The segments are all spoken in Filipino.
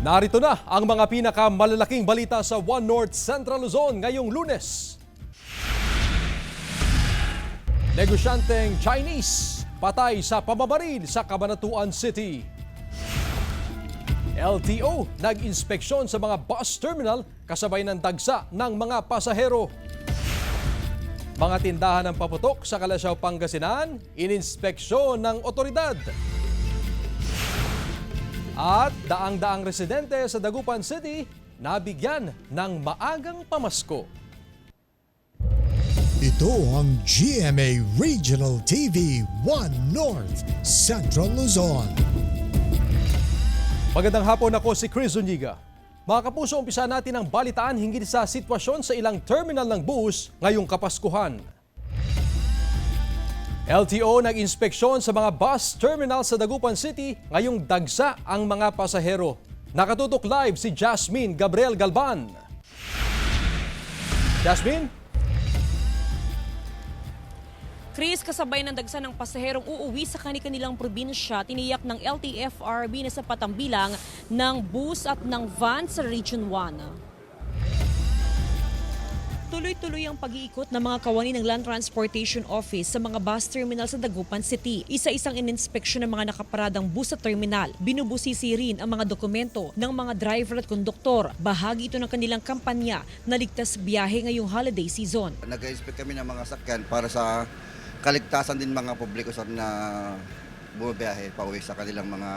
Narito na ang mga pinakamalalaking balita sa One North Central Luzon ngayong Lunes. Negosyanteng Chinese patay sa pamamaril sa Cabanatuan City. LTO nag-inspeksyon sa mga bus terminal kasabay ng dagsa ng mga pasahero. Mga tindahan ng paputok sa Calasiao, Pangasinan, ininspeksyon ng otoridad. At daang-daang residente sa Dagupan City nabigyan ng maagang pamasko. Ito ang GMA Regional TV 1 North Central Luzon. Magandang hapon, ako si Chris Zuniga. Mga kapuso, umpisa natin ang balitaan hinggil sa sitwasyon sa ilang terminal ng bus ngayong Kapaskuhan. LTO nag-inspeksyon sa mga bus terminal sa Dagupan City ngayong dagsa ang mga pasahero. Nakatutok live si Jasmine Gabriel Galban. Jasmine? Chris, kasabay ng dagsa ng pasaherong uuwi sa kanilang probinsya, tiniyak ng LTFRB na sapat ang bilang ng bus at ng van sa Region 1. Tuloy-tuloy ang pag-iikot ng mga kawani ng Land Transportation Office sa mga bus terminal sa Dagupan City. Isa-isang ininspeksyon ng mga nakaparadang bus sa terminal. Binubusisi rin ang mga dokumento ng mga driver at konduktor. Bahagi ito ng kanilang kampanya na ligtas biyahe ngayong holiday season. Nag-inspect kami ng mga sakyan para sa kaligtasan din mga publiko sa na bumabiyahe pauwi sa kanilang mga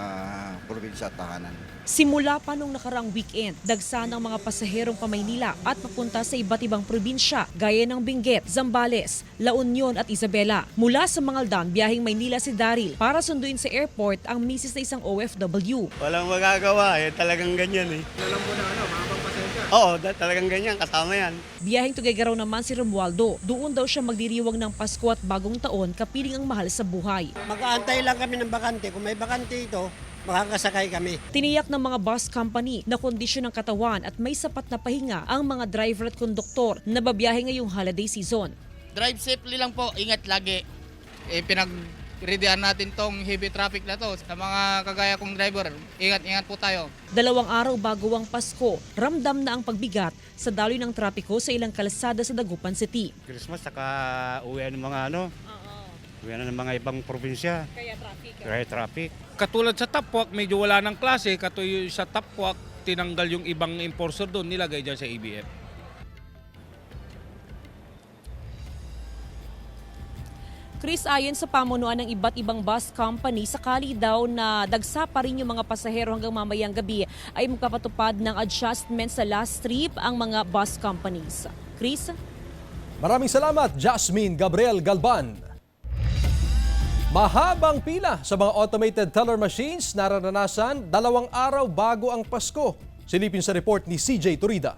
probinsya at tahanan. Simula pa nung nakarang weekend, dagsa ng mga pasaherong pa-Maynila at papunta sa iba't ibang probinsya gaya ng Benguet, Zambales, La Union at Isabela. Mula sa Mangaldan, biyaheng Maynila si Daryl para sunduin sa airport ang misis na isang OFW. Walang magagawa talagang ganyan Alam mo na mahabang pasensya. Oo, talagang ganyan, kasama yan. Biyaheng Tuguegarao naman si Romualdo. Doon daw siya magdiriwang ng Pasko at Bagong Taon, kapiling ang mahal sa buhay. Mag-aantay lang kami ng bakante. Kung may bakante ito, makakasakay kami. Tiniyak ng mga bus company na kondisyon ng katawan at may sapat na pahinga ang mga driver at konduktor na babiyahe ngayong holiday season. Drive safely lang po, ingat lagi. Pinag-readyan natin tong heavy traffic na to. Sa mga kagaya kong driver, ingat-ingat po tayo. 2 araw bago ang Pasko, ramdam na ang pagbigat sa daloy ng trapiko sa ilang kalsada sa Dagupan City. Christmas, saka uwian ng mga uwian ng mga ibang probinsya. Kaya traffic. Katulad sa Tapwak, medyo wala ng klase. Katuloy sa Tapwak, tinanggal yung ibang enforcer doon, nilagay dyan sa ABF. Chris, ayon sa pamunuan ng iba't ibang bus company, sakali daw na dagsa pa rin yung mga pasahero hanggang mamayang gabi ay magpapatupad ng adjustment sa last trip ang mga bus companies. Chris? Maraming salamat, Jasmine Gabriel Galban. Mahabang pila sa mga automated teller machines nararanasan 2 araw bago ang Pasko. Silipin sa report ni CJ Turida.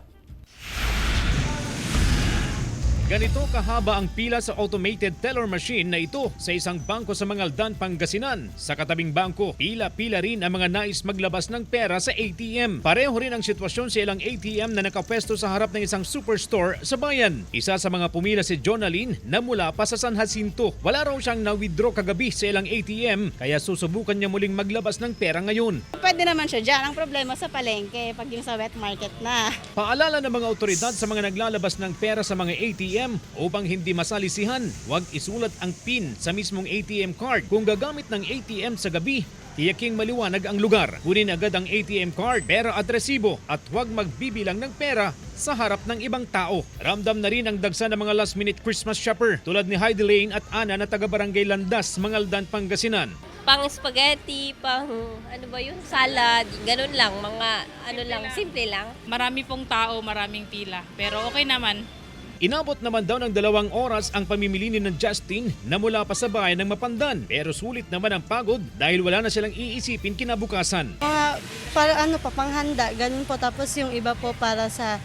Ganito kahaba ang pila sa automated teller machine na ito sa isang bangko sa Mangaldan, Pangasinan. Sa katabing bangko, pila-pila rin ang mga nais maglabas ng pera sa ATM. Pareho rin ang sitwasyon sa ilang ATM na nakapwesto sa harap ng isang superstore sa bayan. Isa sa mga pumila si Jonalyn na mula pa sa San Jacinto. Wala raw siyang na-withdraw kagabi sa ilang ATM kaya susubukan niya muling maglabas ng pera ngayon. Pwede naman siya dyan. Ang problema sa palengke pag yung sa wet market na. Paalala ng mga otoridad sa mga naglalabas ng pera sa mga ATM upang hindi masalisihan, huwag isulat ang PIN sa mismong ATM card. Kung gagamit ng ATM sa gabi, tiyaking maliwanag ang lugar. Kunin agad ang ATM card, pera at resibo at huwag magbibilang ng pera sa harap ng ibang tao. Ramdam na rin ang dagsa ng mga last-minute Christmas shopper tulad ni Heidi Lane at Ana na taga-barangay Landas, Mangaldan, Pangasinan. Pang spaghetti, pang salad, ganun lang, mga simple lang. Marami pong tao, maraming pila, pero okay naman. Inabot naman daw ng 2 oras ang pamimili ni Justin na mula pa sa bayan ng Mapandan. Pero sulit naman ang pagod dahil wala na silang iisipin kinabukasan. Para panghanda, ganun po. Tapos yung iba po para sa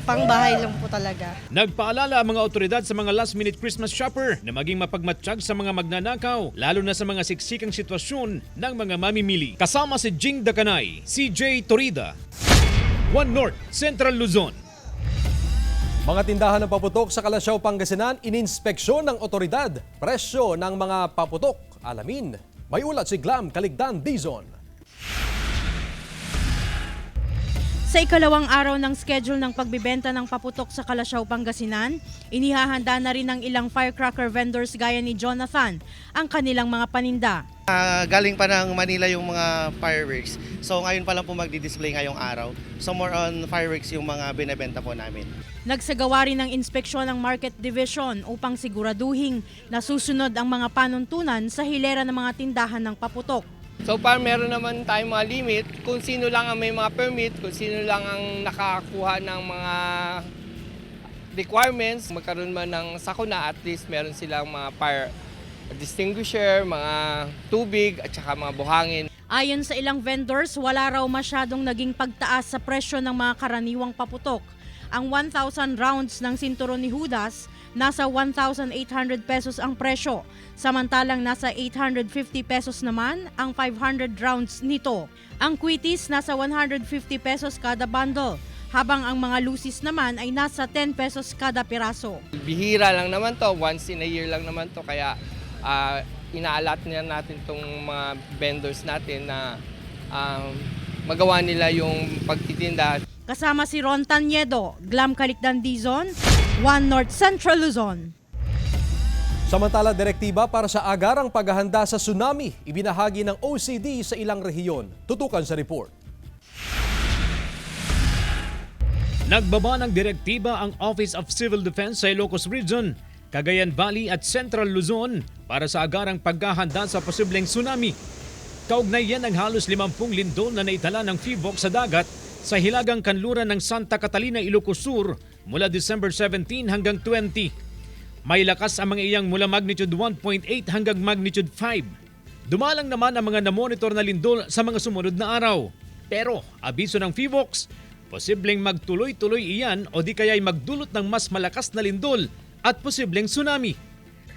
pangbahay lang po talaga. Nagpaalala ang mga otoridad sa mga last-minute Christmas shopper na maging mapagmatsyag sa mga magnanakaw, lalo na sa mga siksikang sitwasyon ng mga mamimili. Kasama si Jing Dakanay, CJ Torida, One North Central Luzon. Mga tindahan ng paputok sa Calasiao, Pangasinan, ininspeksyon ng otoridad. Presyo ng mga paputok. Alamin, may ulat si Glam Caligdan Dizon. Sa ikalawang araw ng schedule ng pagbibenta ng paputok sa Kalasyaw, Pangasinan, inihahanda na rin ng ilang firecracker vendors gaya ni Jonathan ang kanilang mga paninda. Galing pa ng Manila yung mga fireworks. So ngayon pa lang po magdi-display ngayong araw. So more on fireworks yung mga binebenta po namin. Nagsagawa rin ng inspeksyon ng Market Division upang siguraduhin na susunod ang mga panuntunan sa hilera ng mga tindahan ng paputok. So far, meron naman tayong mga limit kung sino lang ang may mga permit, kung sino lang ang nakakuha ng mga requirements. Magkaroon man ng sakuna, at least meron silang mga fire extinguisher, mga tubig at saka mga buhangin. Ayon sa ilang vendors, wala raw masyadong naging pagtaas sa presyo ng mga karaniwang paputok. Ang 1,000 rounds ng sinturon ni Judas, nasa 1,800 pesos ang presyo. Samantalang nasa 850 pesos naman ang 500 rounds nito. Ang Quitis nasa 150 pesos kada bundle, habang ang mga lucis naman ay nasa 10 pesos kada piraso. Bihira lang naman to, once in a year lang naman to, kaya inaalat niya natin itong mga vendors natin na magawa nila yung pagtitinda. Kasama si Ron Tanyedo, Glam Calicdan Dizon, One North Central Luzon. Samantala, direktiba para sa agarang paghahanda sa tsunami, ibinahagi ng OCD sa ilang rehiyon. Tutukan sa report. Nagbaba ng direktiba ang Office of Civil Defense sa Ilocos Region, Cagayan Valley at Central Luzon para sa agarang paghahanda sa posibleng tsunami. Kaugnay yan ang halos 50 lindol na naitala ng PHIVOC sa dagat sa hilagang kanluran ng Santa Catalina, Ilocos Sur mula December 17 hanggang 20. May lakas ang mga iyang mula magnitude 1.8 hanggang magnitude 5. Dumalang naman ang mga namonitor na lindol sa mga sumunod na araw. Pero abiso ng PHIVOC, posibleng magtuloy-tuloy iyan o di kaya'y magdulot ng mas malakas na lindol at posibleng tsunami.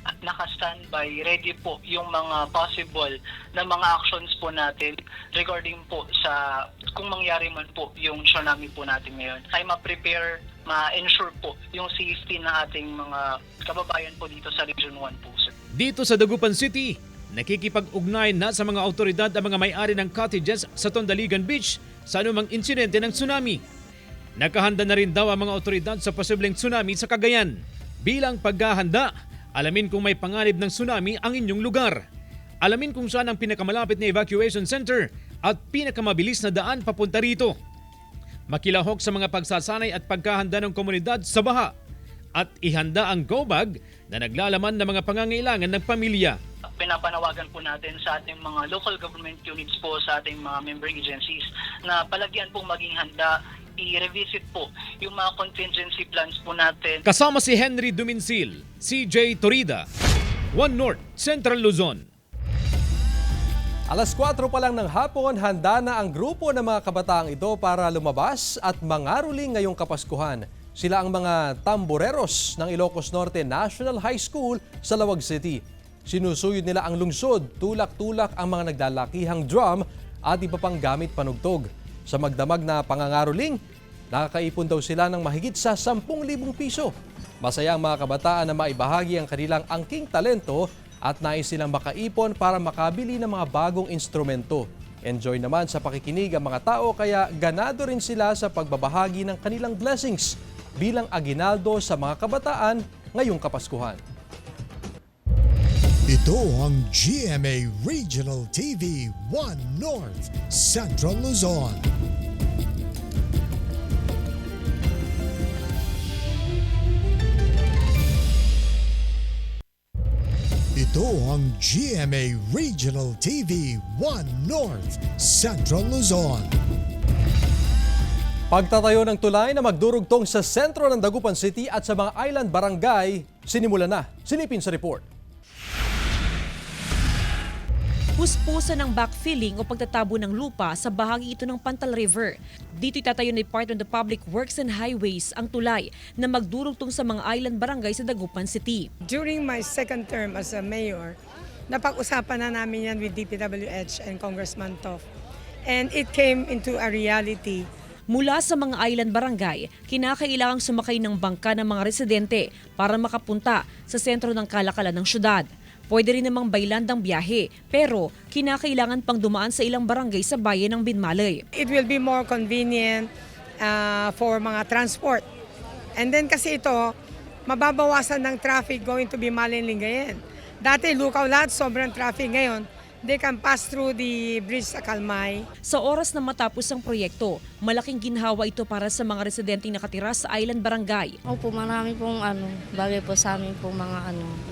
Naka-standby, ready po yung mga possible na mga actions po natin regarding po sa kung mangyari man po yung tsunami po natin ngayon. Ay ma-prepare, ma-ensure po yung safety na ating mga kababayan po dito sa Region 1 po. Dito sa Dagupan City, nakikipag-ugnay na sa mga autoridad ang mga may-ari ng cottages sa Tondaligan Beach sa anumang insidente ng tsunami. Nakahanda na rin daw ang mga autoridad sa posibleng tsunami sa Cagayan. Bilang paghahanda, alamin kung may panganib ng tsunami ang inyong lugar. Alamin kung saan ang pinakamalapit na evacuation center at pinakamabilis na daan papunta rito. Makilahok sa mga pagsasanay at pagkahanda ng komunidad sa baha. At ihanda ang go bag na naglalaman ng mga pangangailangan ng pamilya. Pinapanawagan po natin sa ating mga local government units po, sa ating mga member agencies na palagyan pong maging handa, i-revisit po yung mga contingency plans po natin. Kasama si Henry Duminsil, CJ Torida, One North, Central Luzon. Alas 4 pa lang ng hapon, handa na ang grupo ng mga kabataang ito para lumabas at mangaruling ngayong Kapaskuhan. Sila ang mga tamboreros ng Ilocos Norte National High School sa Lawag City. Sinusuyod nila ang lungsod, tulak-tulak ang mga naglalakihang drum at iba pang gamit panugtog. Sa magdamag na pangangaruling, nakakaipon daw sila ng mahigit sa 10,000 piso. Masaya ang mga kabataan na maibahagi ang kanilang angking talento at nais silang makaipon para makabili ng mga bagong instrumento. Enjoy naman sa pakikinig ang mga tao kaya ganado rin sila sa pagbabahagi ng kanilang blessings bilang aginaldo sa mga kabataan ngayong Kapaskuhan. Ito ang GMA Regional TV 1 North Central Luzon. Ito ang GMA Regional TV 1 North Central Luzon. Pagtatayo ng tulay na magdurugtong sa sentro ng Dagupan City at sa mga island barangay, sinimula na. Silipin sa report. Puspusan ng backfilling o pagtatabo ng lupa sa bahagi ito ng Pantal River. Dito itatayo ng Department of Public Works and Highways ang tulay na magdurugtong sa mga island barangay sa Dagupan City. During my second term as a mayor, napag-usapan na namin yan with DPWH and Congressman Tof. And it came into a reality. Mula sa mga island barangay, kinakailangang sumakay ng bangka ng mga residente para makapunta sa sentro ng kalakalan ng syudad. Pwede rin namang baylandang biyahe, pero kinakailangan pang dumaan sa ilang barangay sa bayan ng Binmalay. It will be more convenient for mga transport. And then kasi ito, mababawasan ng traffic going to be Malinlingayen. Dati lukaw lahat, sobrang traffic ngayon. They can pass through the bridge sa Kalmay. Sa oras na matapos ang proyekto, malaking ginhawa ito para sa mga residenteng nakatira sa Island Barangay. Opo, marami pong bagay po sa amin pong mga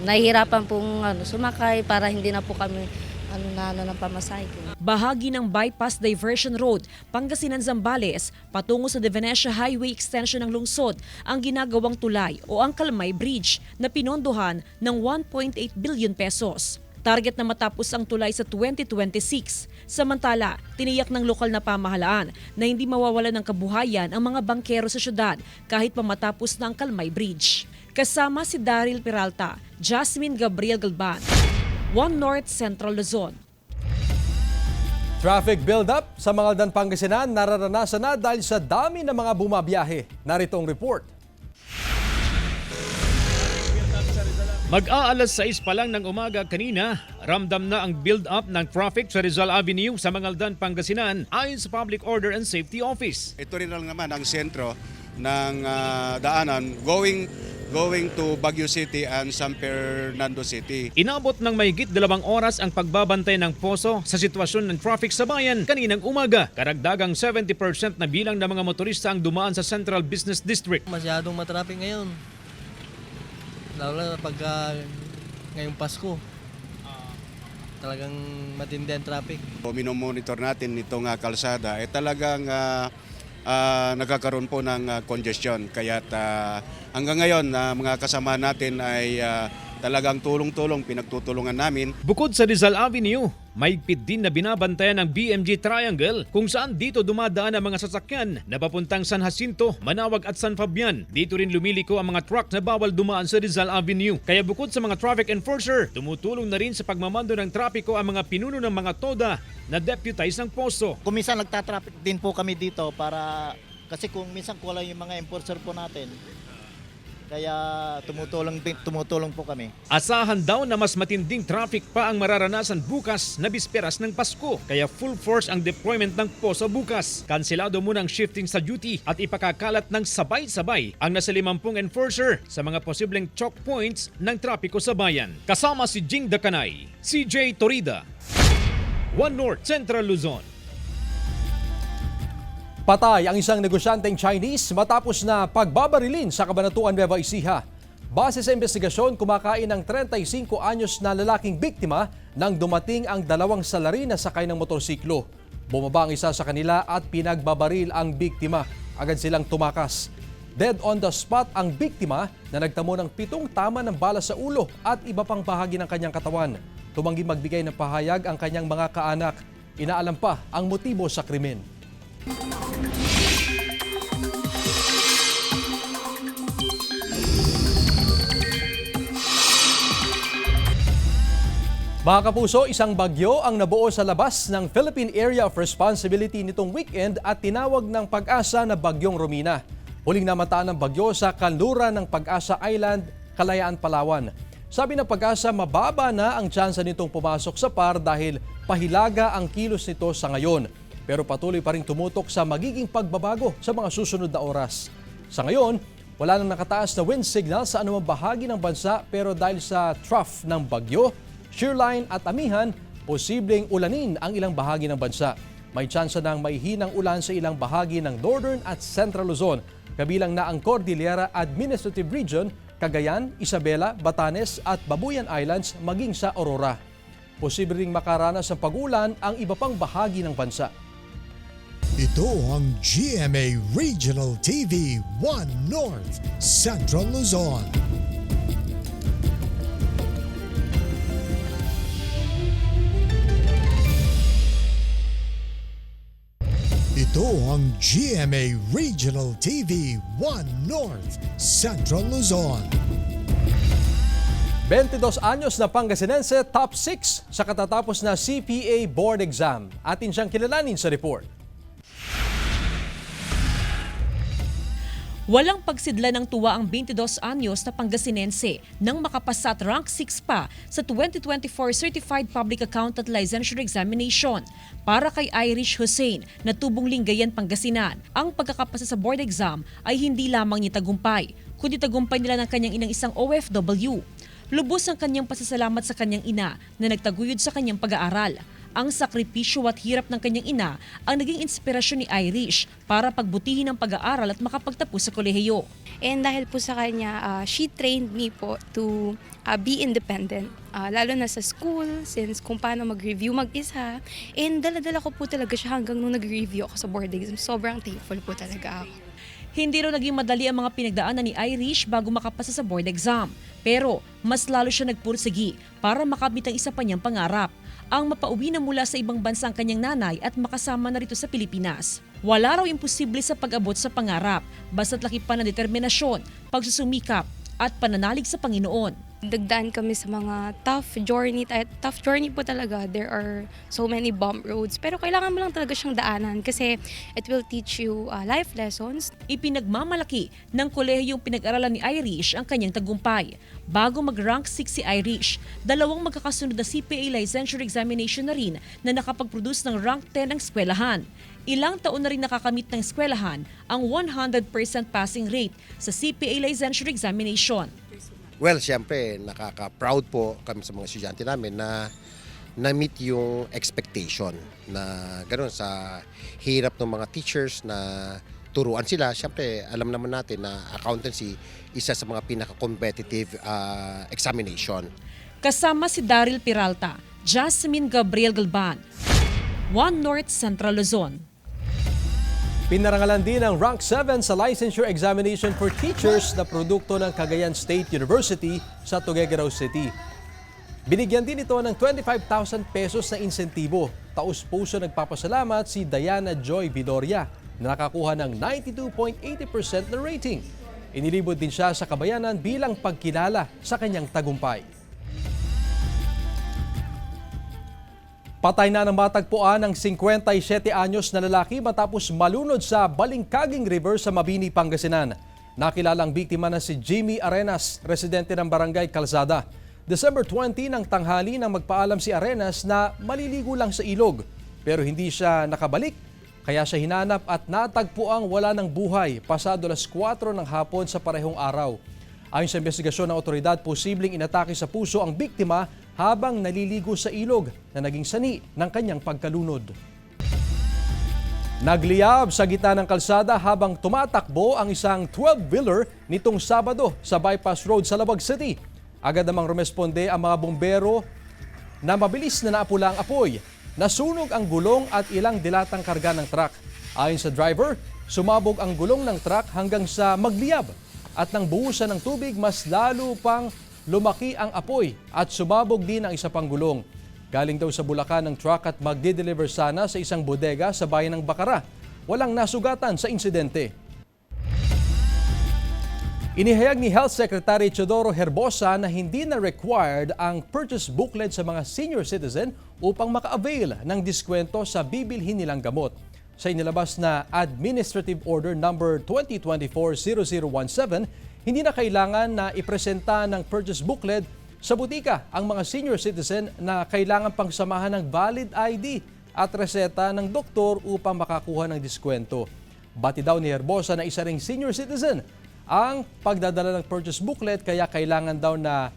nahihirapan pong sumakay para hindi na po kami ng pamasahe ko. Bahagi ng Bypass Diversion Road, Pangasinan-Zambales, patungo sa De Venecia Highway Extension ng lungsod, ang ginagawang tulay o ang Kalmay Bridge na pinondohan ng 1.8 billion pesos. Target na matapos ang tulay sa 2026. Samantala, tiniyak ng lokal na pamahalaan na hindi mawawalan ng kabuhayan ang mga bangkero sa syudad kahit pa matapos na ang Kalmay Bridge. Kasama si Daryl Peralta, Jasmine Gabriel Galban, One North Central Luzon. Traffic build-up sa Mangaldan, Pangasinan nararanasan na dahil sa dami ng mga bumabiyahe. Narito ang report. Mag-aalas 6 pa lang ng umaga kanina, ramdam na ang build-up ng traffic sa Rizal Avenue sa Mangaldan, Pangasinan ayon sa Public Order and Safety Office. Ito rin lang naman ang sentro ng daanan going to Baguio City and San Fernando City. Inabot ng mahigit 2 oras ang pagbabantay ng poso sa sitwasyon ng traffic sa bayan kaninang umaga. Karagdagang 70% na bilang ng mga motorista ang dumaan sa Central Business District. Masyadong matraffic ngayon. Lalo na pag ngayong Pasko. Talagang matindi ang traffic. Minomonitor natin itong kalsada talagang nagkakaroon po ng congestion. Kaya hanggang ngayon mga kasama natin ay talagang tulong-tulong pinagtutulungan namin. Bukod sa Rizal Avenue, mahigpit din na binabantayan ng BMG Triangle kung saan dito dumadaan ang mga sasakyan na papuntang San Jacinto, Manawag at San Fabian. Dito rin lumiliko ang mga truck na bawal dumaan sa Rizal Avenue. Kaya bukod sa mga traffic enforcer, tumutulong na rin sa pagmamando ng trapiko ang mga pinuno ng mga TODA na deputize ng posto. Kung minsan nagtatraffic din po kami dito kasi kung minsan kulang yung mga enforcer po natin. Kaya tumutulong po kami. Asahan daw na mas matinding traffic pa ang mararanasan bukas na bisperas ng Pasko. Kaya full force ang deployment ng poso bukas. Kanselado muna ang shifting sa duty at ipakakalat ng sabay-sabay ang nasa 50 enforcer sa mga posibleng choke points ng trapiko sa bayan. Kasama si Jing Dakanay, CJ Torida, One North Central Luzon. Patay ang isang negosyanteng Chinese matapos na pagbabarilin sa Cabanatuan, Nueva Ecija. Base sa investigasyon, kumakain ng 35 anyos na lalaking biktima nang dumating ang 2 salarin na sakay ng motorsiklo. Bumaba ang isa sa kanila at pinagbabaril ang biktima. Agad silang tumakas. Dead on the spot ang biktima na nagtamo ng 7 tama ng bala sa ulo at iba pang bahagi ng kanyang katawan. Tumanggi magbigay ng pahayag ang kanyang mga kaanak. Inaalam pa ang motibo sa krimen. Mga kapuso, isang bagyo ang nabuo sa labas ng Philippine Area of Responsibility nitong weekend at tinawag ng Pag-asa na Bagyong Romina. Huling namataan ng bagyo sa kanluran ng Pag-asa Island, Kalayaan, Palawan. Sabi ng Pag-asa, mababa na ang tsansa nitong pumasok sa PAR dahil pahilaga ang kilos nito sa ngayon. Pero patuloy pa rin tumutok sa magiging pagbabago sa mga susunod na oras. Sa ngayon, wala nang nakataas na wind signal sa anumang bahagi ng bansa pero dahil sa trough ng bagyo, shearline at amihan, posibleng ulanin ang ilang bahagi ng bansa. May tsansa ng may hinang ulan sa ilang bahagi ng Northern at Central Luzon, kabilang na ang Cordillera Administrative Region, Cagayan, Isabela, Batanes at Babuyan Islands maging sa Aurora. Posible ring makaranas ng pag-ulan ang iba pang bahagi ng bansa. Ito ang GMA Regional TV 1 North Central Luzon. Ito ang GMA Regional TV 1 North Central Luzon. 22 anyos na Pangasinense, top 6 sa katatapos na CPA board exam. Atin siyang kilalanin sa report. Walang pagsidla ng tuwa ang 22 anyos na Pangasinense nang makapasa at rank 6 pa sa 2024 Certified Public Accountant Licensure Examination. Para kay Irish Hussein na tubong Lingayen, Pangasinan, ang pagkakapasa sa board exam ay hindi lamang niya tagumpay, kundi tagumpay nila ng kanyang inang isang OFW. Lubos ang kanyang pasasalamat sa kanyang ina na nagtaguyod sa kanyang pag-aaral. Ang sakripisyo at hirap ng kanyang ina ang naging inspirasyon ni Irish para pagbutihin ang pag-aaral at makapagtapos sa kolehiyo. And dahil po sa kanya, she trained me po to be independent. Lalo na sa school, since kung paano mag-review mag-isa. And dala-dala ko po talaga siya hanggang nung nag-review ako sa board exam. Sobrang thankful po talaga ako. Hindi raw naging madali ang mga pinagdaanan ni Irish bago makapasa sa board exam. Pero mas lalo siya nagpursigi para makamit ang isa pa niyang pangarap, ang mapauwi na mula sa ibang bansa ang kanyang nanay at makasama na rito sa Pilipinas. Wala raw imposible sa pag-abot sa pangarap, basta't laki pa ng determinasyon, pagsusumikap at pananalig sa Panginoon. Dagdaan kami sa mga tough journey po talaga. There are so many bump roads. Pero kailangan mo lang talaga siyang daanan kasi it will teach you life lessons. Ipinagmamalaki ng kolehiyong pinag-aralan ni Irish ang kanyang tagumpay. Bago mag-rank 6 si Irish, dalawang magkakasunod na CPA licensure examination na rin na nakapag-produce ng rank 10 ang eskwelahan. Ilang taon na rin nakakamit ng eskwelahan ang 100% passing rate sa CPA licensure examination. Well, siyempre, nakaka-proud po kami sa mga estudyante namin na na-meet yung expectation na gano'n sa hirap ng mga teachers na turuan sila. Siyempre, alam naman natin na accountancy, isa sa mga pinaka-competitive examination. Kasama si Daryl Peralta, Jasmine Gabriel Galban, One North Central Luzon. Pinarangalan din ang rank 7 sa licensure examination for teachers na produkto ng Cagayan State University sa Tuguegarao City. Binigyan din ito ng 25,000 pesos na insentibo. Taus-puso nagpapasalamat si Diana Joy Vidoria na nakakuha ng 92.80% na rating. Inilibot din siya sa kabayanan bilang pagkilala sa kanyang tagumpay. Patay na ng matagpuan ng 57 anyos na lalaki matapos malunod sa Balingkaging River sa Mabini, Pangasinan. Nakilalang biktima na si Jimmy Arenas, residente ng Barangay Calzada. December 20 ng tanghali nang magpaalam si Arenas na maliligo lang sa ilog. Pero hindi siya nakabalik, kaya siya hinanap at natagpuang wala ng buhay pasado alas 4 ng hapon sa parehong araw. Ayon sa investigasyon ng otoridad, posibleng inatake sa puso ang biktima habang naliligo sa ilog na naging sani ng kanyang pagkalunod. Nagliyab sa gitna ng kalsada habang tumatakbo ang isang 12-wheeler nitong Sabado sa Bypass Road sa Labag City. Agad namang rumesponde ang mga bumbero na mabilis na naapula ang apoy. Nasunog ang gulong at ilang dilatang karga ng truck. Ayon sa driver, sumabog ang gulong ng truck hanggang sa magliyab. At nang buhusan ng tubig, mas lalo pang lumaki ang apoy at sumabog din ang isa pang gulong. Galing daw sa Bulacan ng truck at magde-deliver sana sa isang bodega sa bayan ng Bacara. Walang nasugatan sa insidente. Inihayag ni Health Secretary Teodoro Herbosa na hindi na required ang purchase booklet sa mga senior citizen upang maka-avail ng diskwento sa bibilhin nilang gamot. Sa inilabas na Administrative Order No. 2024-0017, hindi na kailangan na ipresenta ng purchase booklet sa butika ang mga senior citizen na kailangan pang samahan ng valid ID at reseta ng doktor upang makakuha ng diskwento. Bati daw ni Herbosa na isa ring senior citizen ang pagdadala ng purchase booklet kaya kailangan daw na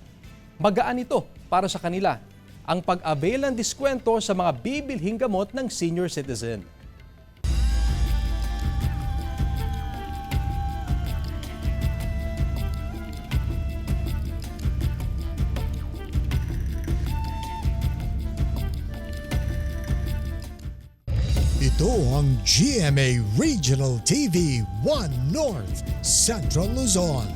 magaan ito para sa kanila ang pag-avail ng diskwento sa mga bibilhing gamot ng senior citizen. Ito ang GMA Regional TV 1 North Central Luzon.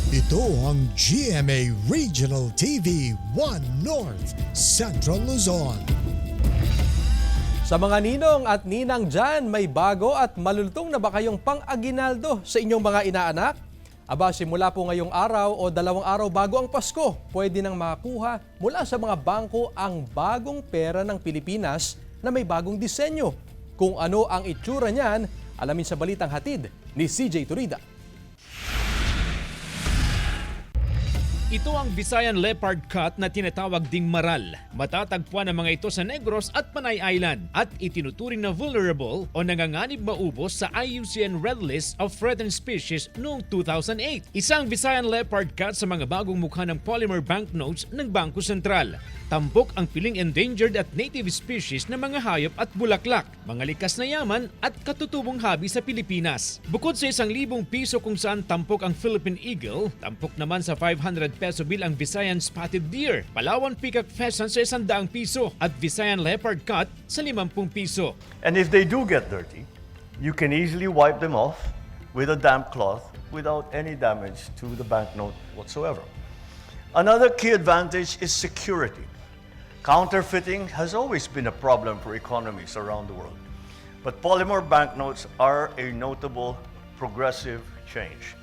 Ito ang GMA Regional TV 1 North Central Luzon. Sa mga ninong at ninang dyan, may bago at malulutong na ba kayong pang-aginaldo sa inyong mga inaanak? Aba, simula po ngayong araw o 2 araw bago ang Pasko, pwede nang makakuha mula sa mga bangko ang bagong pera ng Pilipinas na may bagong disenyo. Kung ano ang itsura niyan, alamin sa balitang hatid ni CJ Turida. Ito ang Visayan Leopard Cut na tinatawag ding maral. Matatagpuan ang mga ito sa Negros at Panay Island at itinuturing na vulnerable o nanganganib maubos sa IUCN Red List of Threatened Species noong 2008. Isang Visayan Leopard Cut sa mga bagong mukha ng polymer banknotes ng Bangko Sentral. Tampok ang piling endangered at native species na mga hayop at bulaklak, mga likas na yaman at katutubong habi sa Pilipinas. Bukod sa 1,000 piso kung saan tampok ang Philippine Eagle, tampok naman sa 500 peso bill ang Visayan Spotted Deer, Palawan Peacock Pheasant sa 100 piso at Visayan Leopard Cut sa 50 piso. And if they do get dirty, you can easily wipe them off with a damp cloth without any damage to the banknote whatsoever. Another key advantage is security. Counterfeiting has always been a problem for economies around the world, but polymer banknotes are a notable progressive change.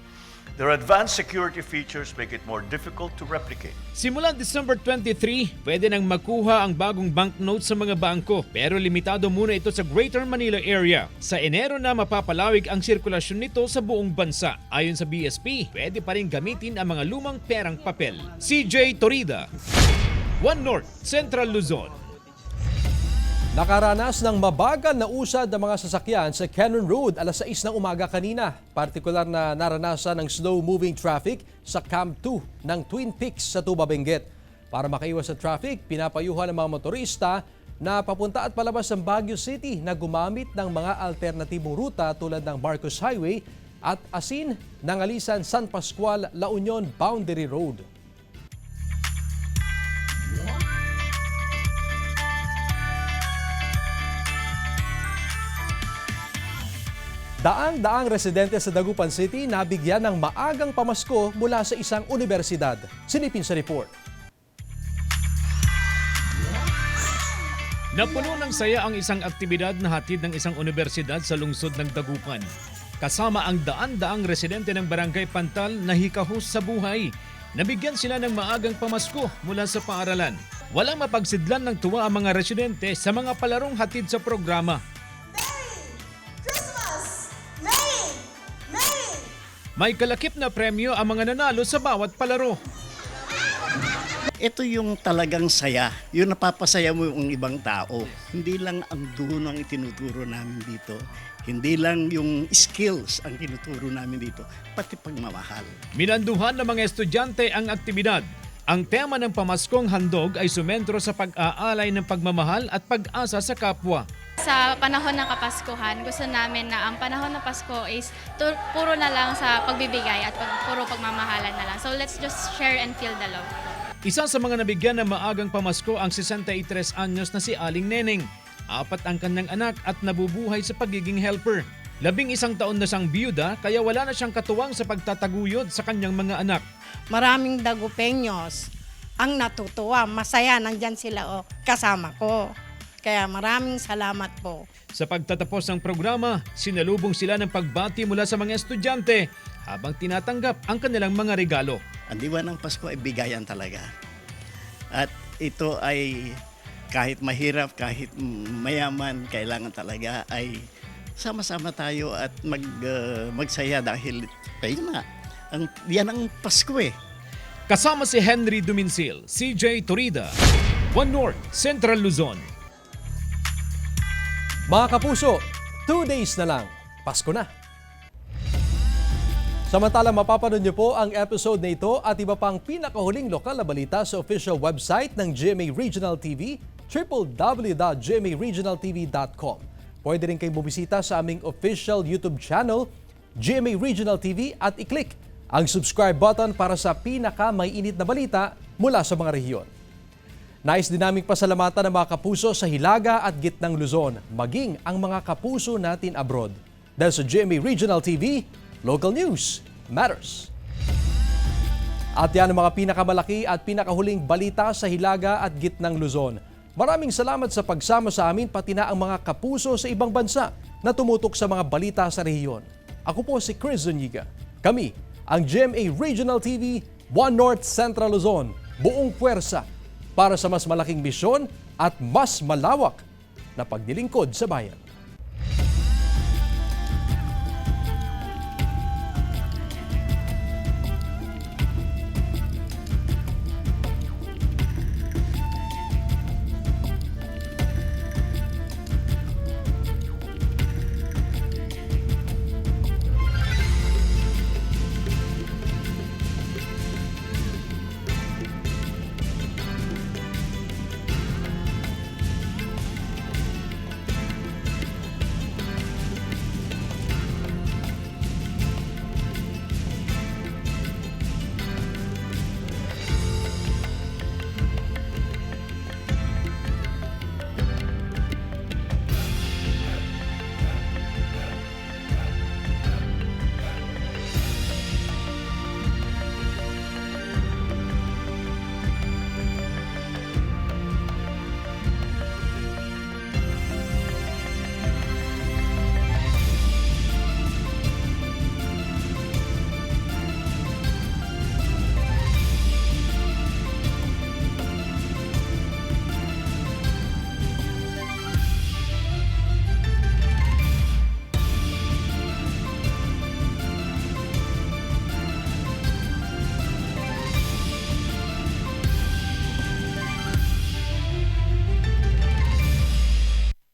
Their advanced security features make it more difficult to replicate. Simula December 23, pwede nang makuha ang bagong banknote sa mga bangko pero limitado muna ito sa Greater Manila area. Sa Enero na mapapalawig ang sirkulasyon nito sa buong bansa. Ayon sa BSP, pwede pa rin gamitin ang mga lumang perang papel. CJ Torida, One North, Central Luzon. Nakaranas ng mabagal na usad ng mga sasakyan sa Cannon Road alas 6 ng umaga kanina. Partikular na naranasan ng slow-moving traffic sa Camp 2 ng Twin Peaks sa Tuba, Benguet. Para makaiwas sa traffic, pinapayuhan ng mga motorista na papunta at palabas ng Baguio City na gumamit ng mga alternatibong ruta tulad ng Marcos Highway at asin ng Alisan San Pascual La Union Boundary Road. Daang-daang residente sa Dagupan City nabigyan ng maagang pamasko mula sa isang universidad. Silipin sa report. Napuno ng saya ang isang aktibidad na hatid ng isang universidad sa lungsod ng Dagupan. Kasama ang daan-daang residente ng Barangay Pantal na hikahos sa buhay. Nabigyan sila ng maagang pamasko mula sa paaralan. Walang mapagsidlan ng tuwa ang mga residente sa mga palarong hatid sa programa. May kalakip na premyo ang mga nanalo sa bawat palaro. Ito yung talagang saya, yung napapasaya mo yung ibang tao. Hindi lang ang duno ang itinuturo namin dito. Hindi lang yung skills ang tinuturo namin dito, pati pagmamahal. Minanduhan ng mga estudyante ang aktibidad. Ang tema ng pamaskong handog ay sumentro sa pag-aalay ng pagmamahal at pag-asa sa kapwa. Sa panahon ng Kapaskuhan, gusto namin na ang panahon ng Pasko is puro na lang sa pagbibigay at puro pagmamahalan na lang. So let's just share and feel the love. Isa sa mga nabigyan ng maagang pamasko ang 63 anyos na si Aling Neneng. 4 ang kanyang anak at nabubuhay sa pagiging helper. 11 taon na siyang biyuda kaya wala na siyang katuwang sa pagtataguyod sa kanyang mga anak. Maraming Dagupeños ang natutuwa, masaya, nandyan sila kasama ko. Kaya maraming salamat po. Sa pagtatapos ng programa, sinalubong sila ng pagbati mula sa mga estudyante habang tinatanggap ang kanilang mga regalo. Ang diwa ng Pasko ay bigayan talaga. At ito ay kahit mahirap, kahit mayaman, kailangan talaga ay sama-sama tayo at magsaya dahil yan ang Pasko eh. Kasama si Henry Duminsil, CJ Torida, One North, Central Luzon. Mga kapuso, 2 days na lang, Pasko na. Samantala, mapapanood niyo po ang episode na ito at iba pang pinakahuling lokal na balita sa official website ng GMA Regional TV, www.gmaregionaltv.com. Pwede rin kayong bumisita sa aming official YouTube channel, GMA Regional TV, at i-click ang subscribe button para sa pinaka-maiinit na balita mula sa mga rehiyon. Nais din naming pasalamatan ng mga kapuso sa Hilaga at Gitnang Luzon, maging ang mga kapuso natin abroad. Dahil sa GMA Regional TV, local news matters. At yan ang mga pinakamalaki at pinakahuling balita sa Hilaga at Gitnang Luzon. Maraming salamat sa pagsama sa amin pati na ang mga kapuso sa ibang bansa na tumutok sa mga balita sa rehiyon. Ako po si Chris Zuniga. Kami ang GMA Regional TV 1 North Central Luzon, buong puwersa para sa mas malaking misyon at mas malawak na paglilingkod sa bayan.